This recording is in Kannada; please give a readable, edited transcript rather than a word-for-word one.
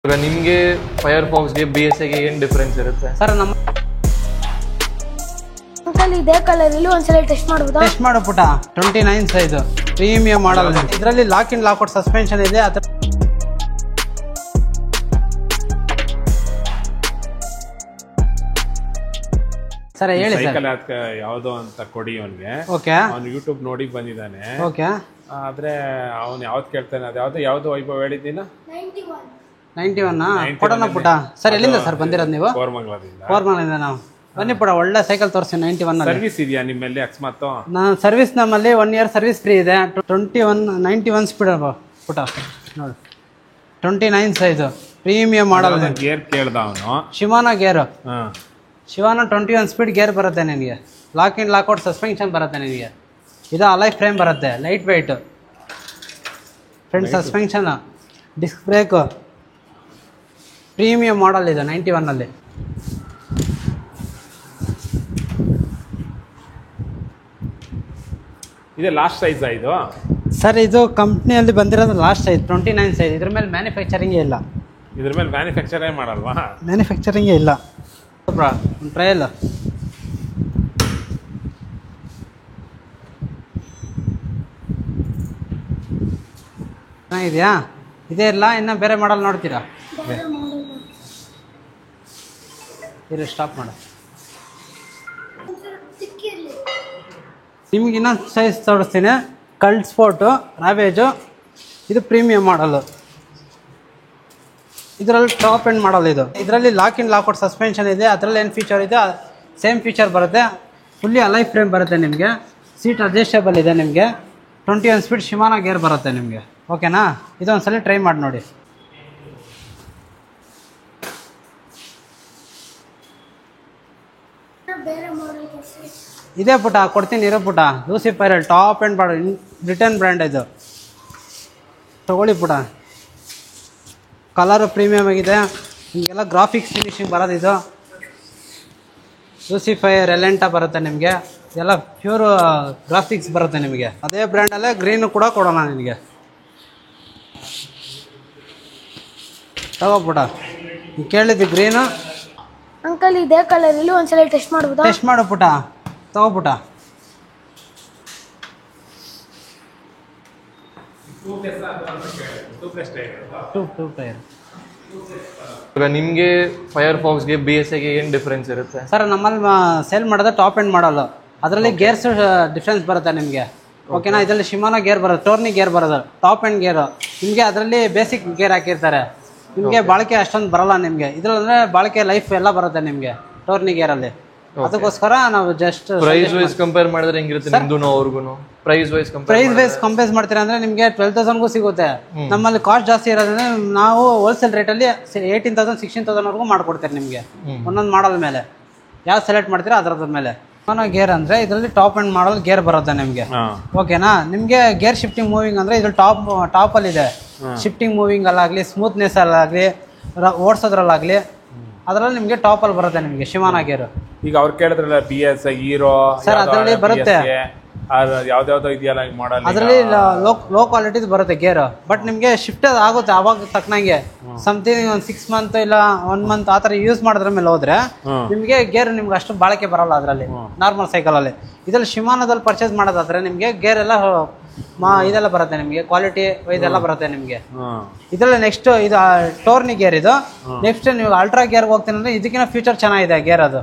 ಈಗ ನಿಮಗೆ ಫೈರ್ಫಾಕ್ಸ್ಗೆ BSIಗೆ ಏನು ಡಿಫರೆನ್ಸ್ ಇರುತ್ತೆ ಸರ್? ನಮ್ಮ ಅಂಕಲ್ ಇದೇ ಕಲರ್ ಇಲ್ಲಿ ಒಂದ್ಸಲ ಟೆಸ್ಟ್ ಮಾಡಬಹುದಾ? ಟೆಸ್ಟ್ ಮಾಡೋ ಪುಟ 29 ಸೈಜ್ ಪ್ರೀಮಿಯಂ ಮಾಡಲ್. ಇದರಲ್ಲಿ lock in lock out suspension ಇದೆ. ಸರ್ ಹೇಳಿ ಸರ್. ಸೈಕಲ್ ಯಾವ್ದೋ ಅಂತ ಕೊಡಿ ಅವನಿಗೆ. ಓಕೆ, ಅವ್ನು ಯೂಟ್ಯೂಬ್ ನೋಡಿ ಬಂದಿದ್ದಾನೆ. ಓಕೆ, ಆದ್ರೆ ಅವ್ನು ಯಾವ್ದು ಕೇಳ್ತಾನೆ ಅದು ಯಾವ್ದು ವೈಭವ್ ಹೇಳಿದ್ದೀನ 91 ಕೊಡೋಣ ಪುಟ. ಸರ್ ಎಲ್ಲಿಂದ ಸರ್ ಬಂದಿರೋದು ನೀವು? ಕೋರಮಂಗಲದಿಂದ. ಕೋರ್ಮಂಗಲಿಂದ. ನಾವು ಬನ್ನಿ ಪುಟ, ಒಳ್ಳೆ ಸೈಕಲ್ ತೋರಿಸಿ 91 ಸರ್ವಿಸ್ ಇದೆಯಾ ನಿಮ್ಮಲ್ಲಿ ಅಕಸ್ಮಾತ್? ಸರ್ವಿಸ್ ನಮ್ಮಲ್ಲಿ 1 ಇಯರ್ ಸರ್ವಿಸ್ ಫ್ರೀ ಇದೆ. 91 ಸ್ಪೀಡ್ ಪುಟ ನೋಡಿ, 29 ಸೈಜ್ ಪ್ರೀಮಿಯಂ ಮಾಡಲ್. ಗೇರ್ ಕೇಳ್ದ ಅವನು. ಶಿವಾನ ಗೇರ್, ಶಿವಾನ 21 ಸ್ಪೀಡ್ ಗೇರ್ ಬರುತ್ತೆ ನಿನಗೆ. Lock in lock out suspension ಬರುತ್ತೆ ನಿನಗೆ. ಇದು ಅಲೈ ಫ್ರೇಮ್ ಬರುತ್ತೆ, light weight front suspension, disc brake, premium model ಇದು 91 ಇದೆ ಲಾಸ್ಟ್ ಸೈಜ್ ಇದು ಸರ್. ಇದು ಕಂಪ್ನಿಯಲ್ಲಿ ಬಂದಿರೋದು ಲಾಸ್ಟ್ ಸೈಜ್ 29 ಸೈಜ್. ಇದ್ರ ಮೇಲೆ ಮ್ಯಾನುಫ್ಯಾಕ್ಚರಿಂಗೇ ಇಲ್ಲ. ಇದ್ರ ಮೇಲೆ ಮ್ಯಾನುಫ್ಯಾಕ್ಚರೇ ಮಾಡಲ್ವಾ? ಮ್ಯಾನುಫ್ಯಾಕ್ಚರಿಂಗೇ ಇಲ್ಲ. ಟ್ರಯಲ್ ಚೆನ್ನಾಗಿದೆಯಾ? ಇದೇ ಇಲ್ಲ, ಇನ್ನು ಬೇರೆ ಮಾಡಲ್ ನೋಡ್ತೀರಾ? ಇರು, ಸ್ಟಾಪ್ ಮಾಡು. ನಿಮ್ಗೆ ಇನ್ನೊಂದು ಸೈಜ್ ತೋರಿಸ್ತೀನಿ. ಕಲ್ಟ್ ಸ್ಪೋರ್ಟು ರಾವೇಜು, ಇದು ಪ್ರೀಮಿಯಂ ಮಾಡಲು. ಇದರಲ್ಲಿ ಟಾಪ್ ಎಂಡ್ ಮಾಡಲ್ ಇದು. ಇದರಲ್ಲಿ lock in lock out suspension ಇದೆ. ಅದರಲ್ಲಿ ಏನು ಫೀಚರ್ ಇದೆ ಸೇಮ್ ಫೀಚರ್ ಬರುತ್ತೆ. ಫುಲ್ಲಿ ಅಲೈ ಫ್ರೇಮ್ ಬರುತ್ತೆ ನಿಮಗೆ. ಸೀಟ್ ಅಡ್ಜಸ್ಟೇಬಲ್ ಇದೆ ನಿಮಗೆ. 21 ಸ್ಪೀಡ್ ಶಿವಾನ ಗೇರ್ ಬರುತ್ತೆ ನಿಮಗೆ. ಓಕೆನಾ? ಇದೊಂದ್ಸಲ ಟ್ರೈ ಮಾಡಿ ನೋಡಿ. ಇದೇ ಪುಟ ಕೊಡ್ತೀನಿ, ಇರೋ ಪುಟ. ಲೂಸಿಫೈರ್ ಟಾಪ್ ಎಂಡ್ ಬ್ರಿಟನ್ ಬ್ರ್ಯಾಂಡ್ ಇದು. ತಗೊಳ್ಳಿ ಪುಟ. ಕಲರು ಪ್ರೀಮಿಯಮ್ ಆಗಿದೆ. ನಿಮಗೆಲ್ಲ ಗ್ರಾಫಿಕ್ಸ್ ಫಿನಿಶಿಂಗ್ ಬರೋದು ಇದು. ಲೂಸಿಫೈರ್ ಎಲೆಂಟ ಬರುತ್ತೆ ನಿಮಗೆ. ಇದೆಲ್ಲ ಪ್ಯೂರ್ ಗ್ರಾಫಿಕ್ಸ್ ಬರುತ್ತೆ ನಿಮಗೆ. ಅದೇ ಬ್ರ್ಯಾಂಡಲ್ಲೇ ಗ್ರೀನು ಕೂಡ ಕೊಡೋಣ ನಿನಗೆ. ತಗೋ ಪುಟ, ನೀವು ಕೇಳಿದ್ದು ಗ್ರೀನು. ಅಂಕಲ್ ಇದೇ ಕಲರ್ ಇಲ್ಲಿ ಒಂದ್ಸಲ ಟೆಸ್ಟ್ ಮಾಡಬಹುದಾ? ಟೆಸ್ಟ್ ಮಾಡು ಪುಟ, ತಗೋ ಪುಟ. Two tyre. ಈಗ ನಿಮಗೆ ಫೈರ್ಫಾಕ್ಸ್ಗೆ BSIಗೆ ಏನು ಡಿಫರೆನ್ಸ್ ಇರುತ್ತೆ ಸರ್? ನಮ್ಮಲ್ಲಿ ಸೇಲ್ ಮಾಡೋದು ಟಾಪ್ ಎಂಡ್ ಮಾಡಲು. ಅದರಲ್ಲಿ ಗೇರ್ಸ್ ಡಿಫ್ರೆನ್ಸ್ ಬರುತ್ತೆ ನಿಮಗೆ. ಓಕೆನಾ? ಇದರಲ್ಲಿ ಶಿಮಾನ ಗೇರ್ ಬರೋದು, ಟೋರ್ನಿ ಗೇರ್ ಬರೋದು, ಟಾಪ್ ಎಂಡ್ ಗೇರು ನಿಮಗೆ. ಅದರಲ್ಲಿ ಬೇಸಿಕ್ ಗೇರ್ ಹಾಕಿರ್ತಾರೆ. ನಿಮಗೆ ಬಾಳಿಕೆ ಅಷ್ಟೊಂದು ಬರಲ್ಲ ನಿಮಗೆ. ಇದರಲ್ಲಿ ಬಾಳಿಕೆ ಲೈಫ್ ಎಲ್ಲ ಬರುತ್ತೆ ನಿಮಗೆ ಟೋರ್ನಿ ಗೇರಲ್ಲಿ. ಅದಕ್ಕೋಸ್ಕರ ನಾವು ಜಸ್ಟ್ ಪ್ರೈಸ್ ವೈಸ್ ಕಂಪೇರ್ ಮಾಡಿದ್ರೆ ಹೆಂಗಿರುತ್ತೆ ನಿಮ್ದು ಅವ್ರಿಗೂ? ಪ್ರೈಸ್ ವೈಸ್ ಕಂಪೇರ್ ಮಾಡ್ತೀರಾ ಅಂದ್ರೆ ನಿಮಗೆ 12,000ಗೂ ಸಿಗುತ್ತೆ. ನಮ್ಮಲ್ಲಿ ಕಾಸ್ಟ್ ಜಾಸ್ತಿ ಇರೋದ್ರಿಂದ ನಾವು ಹೋಲ್ಸೇಲ್ ರೇಟಲ್ಲಿ 18,000 16,000 ವರೆಗೂ ಮಾಡ್ಕೊಡ್ತೀರಿ ನಿಮಗೆ. ಒಂದೊಂದು ಮಾಡಲ್ ಮೇಲೆ ಯಾವ್ದು ಸೆಲೆಕ್ಟ್ ಮಾಡ್ತೀರಾ ಅದರದ ಮೇಲೆ. ಗೇರ್ ಅಂದ್ರೆ ಇದರಲ್ಲಿ ಟಾಪ್ ಅಂಡ್ ಮಾಡಲ್ ಗೇರ್ ಬರುತ್ತೆ ನಿಮಗೆ. ಓಕೆನಾ? ನಿಮಗೆ ಗೇರ್ ಶಿಫ್ಟಿಂಗ್ ಮೂವಿಂಗ್ ಅಂದ್ರೆ ಇದ್ರಲ್ಲಿ ಟಾಪ್ ಅಲ್ಲಿ ಇದೆ. ಶಿಫ್ಟಿಂಗ್ ಮೂವಿಂಗ್ ಅಲ್ಲಾಗ್ಲಿ, ಸ್ಮೂತ್ನೆಸ್ ಅಲ್ಲಾಗ್ಲಿ, ಓಡಿಸೋದ್ರಲ್ಲಾಗ್ಲಿ ಅದರಲ್ಲಿ ನಿಮಗೆ ಟಾಪ್ ಅಲ್ಲಿ ಬರುತ್ತೆ ನಿಮಗೆ ಶಿವಾನ ಗೇರ್. ಈಗ ಅವ್ರು ಕೇಳಿದ್ರಲ್ಲ BSI ಹೀರೋ ಸರ್, ಅದರಲ್ಲಿ ಬರುತ್ತೆ. ಯಾವ್ದಾವ್ದೋ ಇದೆಯಲ್ಲ ಮಾಡಲ್, ಅದರಲ್ಲಿ ಲೋ ಕ್ವಾಲಿಟಿದು ಬರುತ್ತೆ ಗೇರ್. ಬಟ್ ನಿಮಗೆ ಶಿಫ್ಟ್ ಆಗುತ್ತೆ ಅವಾಗ ತಕ್ಕನಂಗೆ. ಸಮಥಿಂಗ್ ಒಂದು 6 ಮಂತ್ ಇಲ್ಲ 1 ಮಂತ್ ಆ ಥರ ಯೂಸ್ ಮಾಡೋದ್ರ ಮೇಲೆ ಹೋದ್ರೆ ನಿಮಗೆ ಗೇರ್ ನಿಮ್ಗೆ ಅಷ್ಟು ಬಾಳಿಕೆ ಬರಲ್ಲ ಅದರಲ್ಲಿ, ನಾರ್ಮಲ್ ಸೈಕಲಲ್ಲಿ. ಇದರಲ್ಲಿ ಶಿವಾನದಲ್ಲಿ ಪರ್ಚೇಸ್ ಮಾಡೋದಾದ್ರೆ ನಿಮಗೆ ಗೇರ್ ಎಲ್ಲ ಇದೆಲ್ಲ ಬರುತ್ತೆ ನಿಮಗೆ, ಕ್ವಾಲಿಟಿ ಇದೆಲ್ಲ ಬರುತ್ತೆ ನಿಮಗೆ. ಇದರಲ್ಲಿ ನೆಕ್ಸ್ಟ್ ಇದು ಟೋರ್ನಿ ಗೇರ್ ಇದು. ನೆಕ್ಸ್ಟ್ ನೀವು ಅಲ್ಟ್ರಾ ಗೇರ್ಗೆ ಹೋಗ್ತೀನಿ ಅಂದ್ರೆ ಇದಕ್ಕಿಂತ ಫ್ಯೂಚರ್ ಚೆನ್ನಾಗಿದೆ ಗೇರ್ ಅದು.